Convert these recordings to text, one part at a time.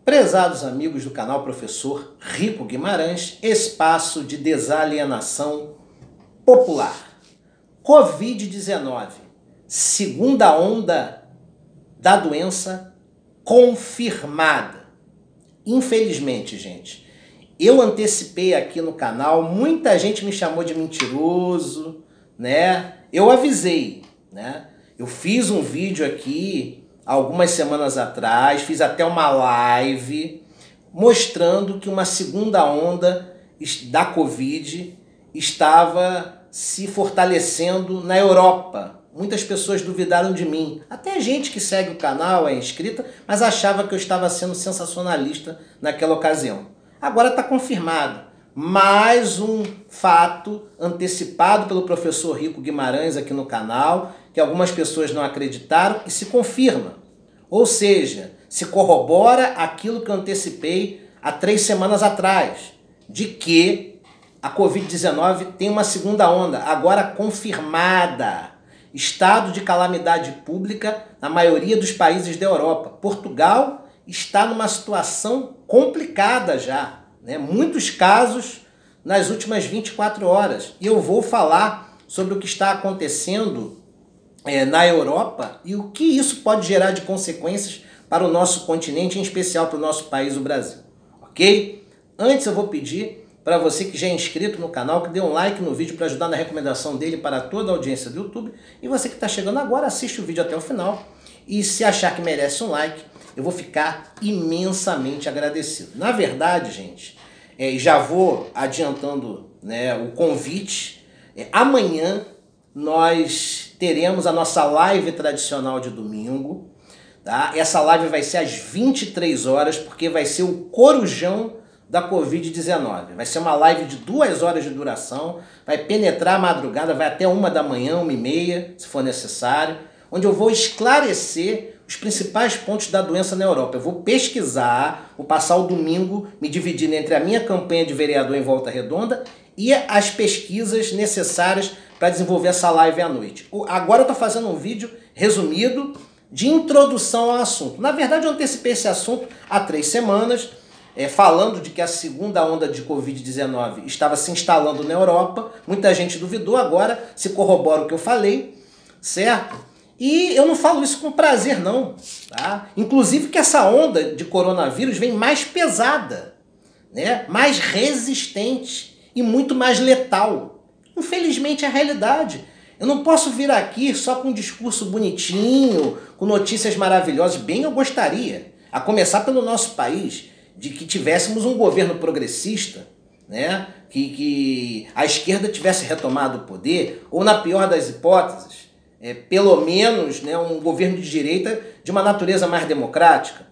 Prezados amigos do canal Professor Rico Guimarães, espaço de desalienação popular. Covid-19, segunda onda da doença confirmada. Infelizmente, gente, eu antecipei aqui no canal, muita gente me chamou de mentiroso, né? Eu avisei, né? Eu fiz um vídeo aqui algumas semanas atrás, fiz até uma live mostrando que uma segunda onda da Covid estava se fortalecendo na Europa. Muitas pessoas duvidaram de mim. Até gente que segue o canal, é inscrita, mas achava que eu estava sendo sensacionalista naquela ocasião. Agora está confirmado. Mais um fato antecipado pelo professor Rico Guimarães aqui no canal, que algumas pessoas não acreditaram e se confirma. Ou seja, se corrobora aquilo que eu antecipei há 3 semanas atrás, de que a Covid-19 tem uma segunda onda, agora confirmada. Estado de calamidade pública na maioria dos países da Europa. Portugal está numa situação complicada já, né? Muitos casos nas últimas 24 horas. E eu vou falar sobre o que está acontecendo na Europa e o que isso pode gerar de consequências para o nosso continente, em especial para o nosso país, o Brasil. Ok? Antes eu vou pedir para você que já é inscrito no canal, que dê um like no vídeo para ajudar na recomendação dele para toda a audiência do YouTube. E você que está chegando agora, assiste o vídeo até o final. E se achar que merece um like, eu vou ficar imensamente agradecido. Na verdade, gente, já vou adiantando, né, o convite. Amanhã nós teremos a nossa live tradicional de domingo. Tá? Essa live vai ser às 23 horas, porque vai ser o corujão da Covid-19. Vai ser uma live de 2 horas de duração, vai penetrar a madrugada, vai até 1 da manhã, 1h30, se for necessário, onde eu vou esclarecer os principais pontos da doença na Europa. Eu vou pesquisar, vou passar o domingo me dividindo entre a minha campanha de vereador em Volta Redonda e as pesquisas necessárias para desenvolver essa live à noite. Agora eu estou fazendo um vídeo resumido de introdução ao assunto. Na verdade, eu antecipei esse assunto há 3 semanas, falando de que a segunda onda de Covid-19 estava se instalando na Europa. Muita gente duvidou, agora se corrobora o que eu falei, certo? E eu não falo isso com prazer, não. Tá? Inclusive que essa onda de coronavírus vem mais pesada, né? Mais resistente e muito mais letal. Infelizmente é a realidade. Eu não posso vir aqui só com um discurso bonitinho, com notícias maravilhosas. Bem, eu gostaria, a começar pelo nosso país, de que tivéssemos um governo progressista, né? Que a esquerda tivesse retomado o poder, ou na pior das hipóteses, pelo menos, né, um governo de direita de uma natureza mais democrática.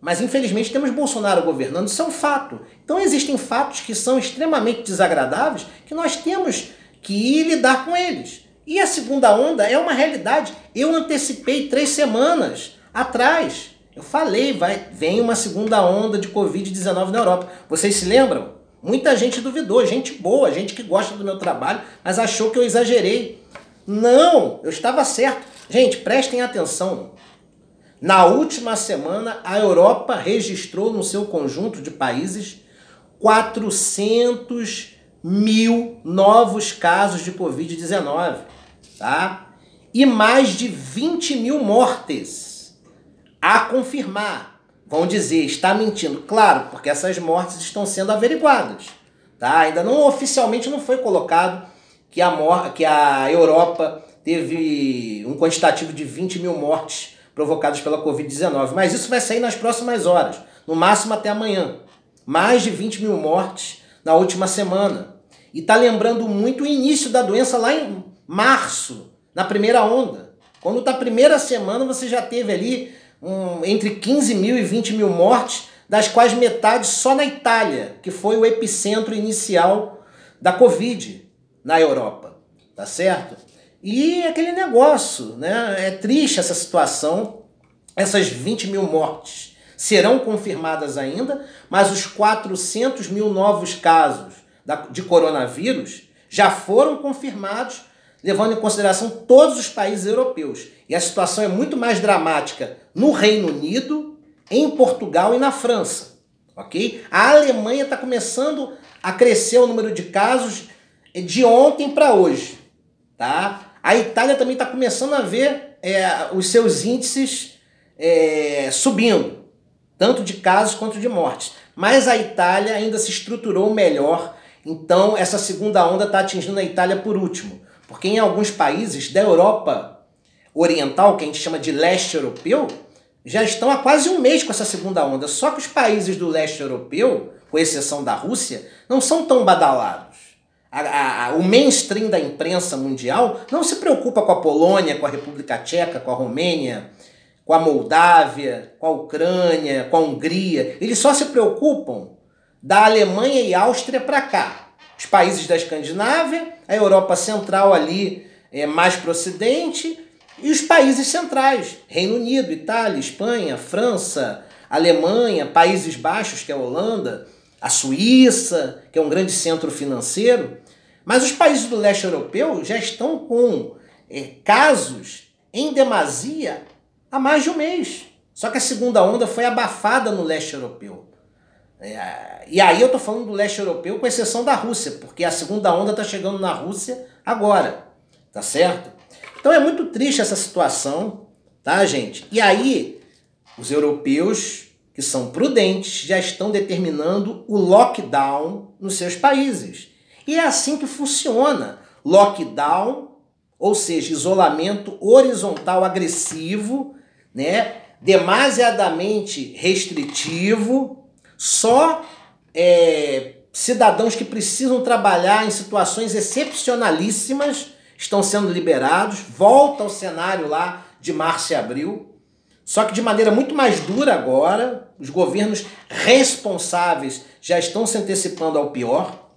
Mas infelizmente temos Bolsonaro governando, isso é um fato. Então existem fatos que são extremamente desagradáveis que nós temos que lidar com eles. E a segunda onda é uma realidade. Eu antecipei 3 semanas atrás. Eu falei, vem uma segunda onda de Covid-19 na Europa. Vocês se lembram? Muita gente duvidou, gente boa, gente que gosta do meu trabalho, mas achou que eu exagerei. Não, eu estava certo. Gente, prestem atenção. Na última semana, a Europa registrou no seu conjunto de países 400.000 novos casos de Covid-19, tá? E mais de 20.000 mortes a confirmar. Vão dizer, está mentindo. Claro, porque essas mortes estão sendo averiguadas, tá? Ainda não oficialmente não foi colocado que a Europa teve um quantitativo de 20.000 mortes provocadas pela Covid-19, mas isso vai sair nas próximas horas, no máximo até amanhã. Mais de 20.000 mortes na última semana. E está lembrando muito o início da doença lá em março, na primeira onda. Quando na primeira semana você já teve ali entre 15.000 e 20.000 mortes, das quais metade só na Itália, que foi o epicentro inicial da Covid na Europa, tá certo? E aquele negócio, né? É triste essa situação, essas 20.000 mortes serão confirmadas ainda, mas os 400.000 novos casos de coronavírus já foram confirmados, levando em consideração todos os países europeus. E a situação é muito mais dramática no Reino Unido em Portugal e na França, ok? A Alemanha está começando a crescer o número de casos de ontem para hoje, tá? A Itália também está começando a ver os seus índices subindo, tanto de casos quanto de mortes. Mas a Itália ainda se estruturou melhor, então essa segunda onda está atingindo a Itália por último. Porque em alguns países da Europa Oriental, que a gente chama de leste europeu, já estão há quase um mês com essa segunda onda. Só que os países do leste europeu, com exceção da Rússia, não são tão badalados. O mainstream da imprensa mundial não se preocupa com a Polônia, com a República Tcheca, com a Romênia, com a Moldávia, com a Ucrânia, com a Hungria. Eles só se preocupam da Alemanha e Áustria para cá. Os países da Escandinávia, a Europa Central ali mais para o Ocidente, e os países centrais, Reino Unido, Itália, Espanha, França, Alemanha, Países Baixos, que é a Holanda, a Suíça, que é um grande centro financeiro. Mas os países do leste europeu já estão com casos em demasia há mais de um mês. Só que a segunda onda foi abafada no leste europeu. E aí eu estou falando do leste europeu com exceção da Rússia, porque a segunda onda está chegando na Rússia agora, tá certo? Então é muito triste essa situação, tá, gente? E aí os europeus, que são prudentes, já estão determinando o lockdown nos seus países. E é assim que funciona. Lockdown, ou seja, isolamento horizontal agressivo, né? Demasiadamente restritivo, só cidadãos que precisam trabalhar em situações excepcionalíssimas estão sendo liberados. Volta ao cenário lá de março e abril, só que de maneira muito mais dura agora. Os governos responsáveis já estão se antecipando ao pior,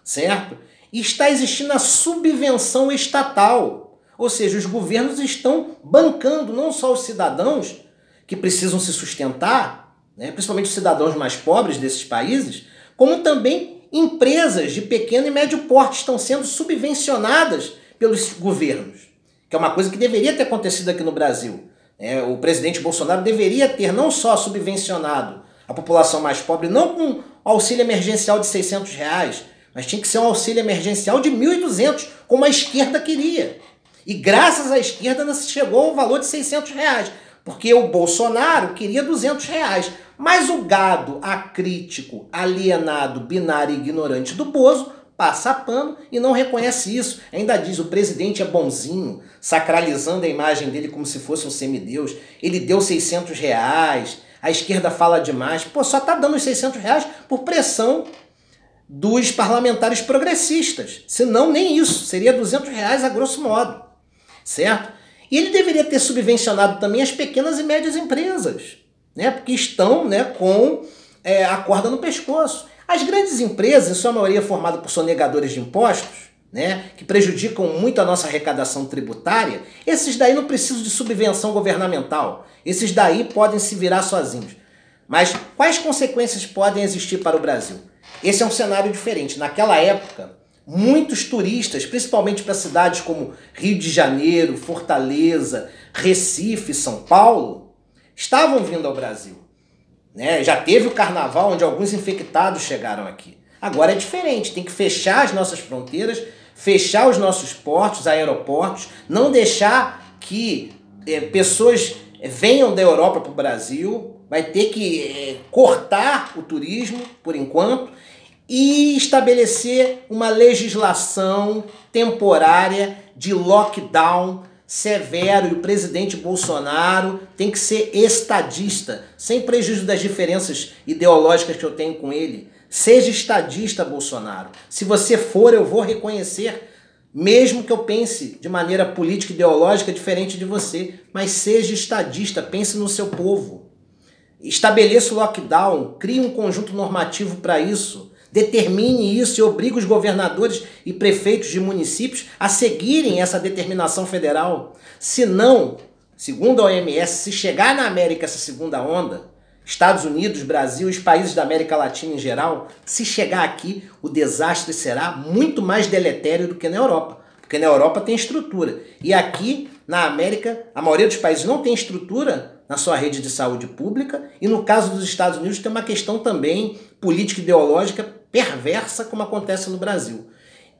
certo? E está existindo a subvenção estatal, ou seja, os governos estão bancando não só os cidadãos que precisam se sustentar, né, principalmente os cidadãos mais pobres desses países, como também empresas de pequeno e médio porte estão sendo subvencionadas pelos governos, que é uma coisa que deveria ter acontecido aqui no Brasil. O presidente Bolsonaro deveria ter não só subvencionado a população mais pobre, não com auxílio emergencial de R$600, mas tinha que ser um auxílio emergencial de 1.200, como a esquerda queria. E graças à esquerda não se chegou ao valor de R$600, porque o Bolsonaro queria R$200. Mas o gado acrítico, alienado, binário e ignorante do Bozo passa pano e não reconhece isso. Ainda diz, o presidente é bonzinho, sacralizando a imagem dele como se fosse um semideus. Ele deu R$600, a esquerda fala demais. Pô, só tá dando os R$600 por pressão dos parlamentares progressistas. Senão nem isso, seria R$200 a grosso modo, certo? E ele deveria ter subvencionado também as pequenas e médias empresas, né? Porque estão, né, com a corda no pescoço. As grandes empresas, em sua maioria formadas por sonegadores de impostos, né, que prejudicam muito a nossa arrecadação tributária, esses daí não precisam de subvenção governamental. Esses daí podem se virar sozinhos. Mas quais consequências podem existir para o Brasil? Esse é um cenário diferente. Naquela época, muitos turistas, principalmente para cidades como Rio de Janeiro, Fortaleza, Recife, São Paulo, estavam vindo ao Brasil. Né? Já teve o carnaval onde alguns infectados chegaram aqui. Agora é diferente, tem que fechar as nossas fronteiras, fechar os nossos portos, aeroportos, não deixar que pessoas venham da Europa para o Brasil, vai ter que cortar o turismo por enquanto e estabelecer uma legislação temporária de lockdown severo, e o presidente Bolsonaro tem que ser estadista, sem prejuízo das diferenças ideológicas que eu tenho com ele. Seja estadista, Bolsonaro. Se você for, eu vou reconhecer, mesmo que eu pense de maneira política e ideológica diferente de você, mas seja estadista, pense no seu povo. Estabeleça o lockdown, crie um conjunto normativo para isso, determine isso e obrigue os governadores e prefeitos de municípios a seguirem essa determinação federal. Se não, segundo a OMS, se chegar na América essa segunda onda, Estados Unidos, Brasil, os países da América Latina em geral, se chegar aqui, o desastre será muito mais deletério do que na Europa, porque na Europa tem estrutura. E aqui, na América, a maioria dos países não tem estrutura na sua rede de saúde pública, e no caso dos Estados Unidos tem uma questão também política ideológica perversa, como acontece no Brasil.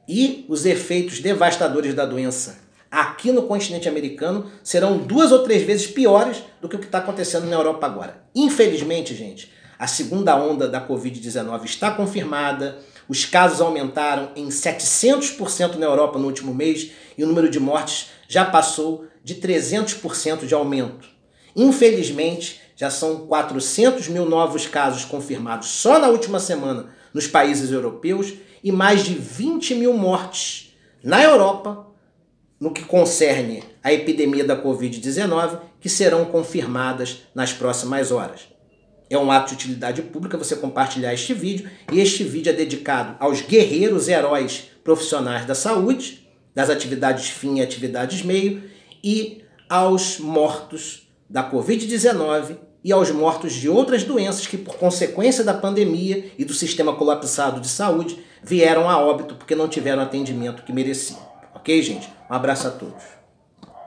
E os efeitos devastadores da doença aqui no continente americano serão 2 ou 3 vezes piores do que o que está acontecendo na Europa agora. Infelizmente, gente, a segunda onda da Covid-19 está confirmada, os casos aumentaram em 700% na Europa no último mês e o número de mortes já passou de 300% de aumento. Infelizmente, já são 400 mil novos casos confirmados só na última semana nos países europeus e mais de 20 mil mortes na Europa no que concerne à epidemia da Covid-19, que serão confirmadas nas próximas horas. É um ato de utilidade pública você compartilhar este vídeo, e este vídeo é dedicado aos guerreiros heróis profissionais da saúde, das atividades fim e atividades meio, e aos mortos da Covid-19 e aos mortos de outras doenças que, por consequência da pandemia e do sistema colapsado de saúde, vieram a óbito porque não tiveram o atendimento que mereciam. Ok, gente? Um abraço a todos.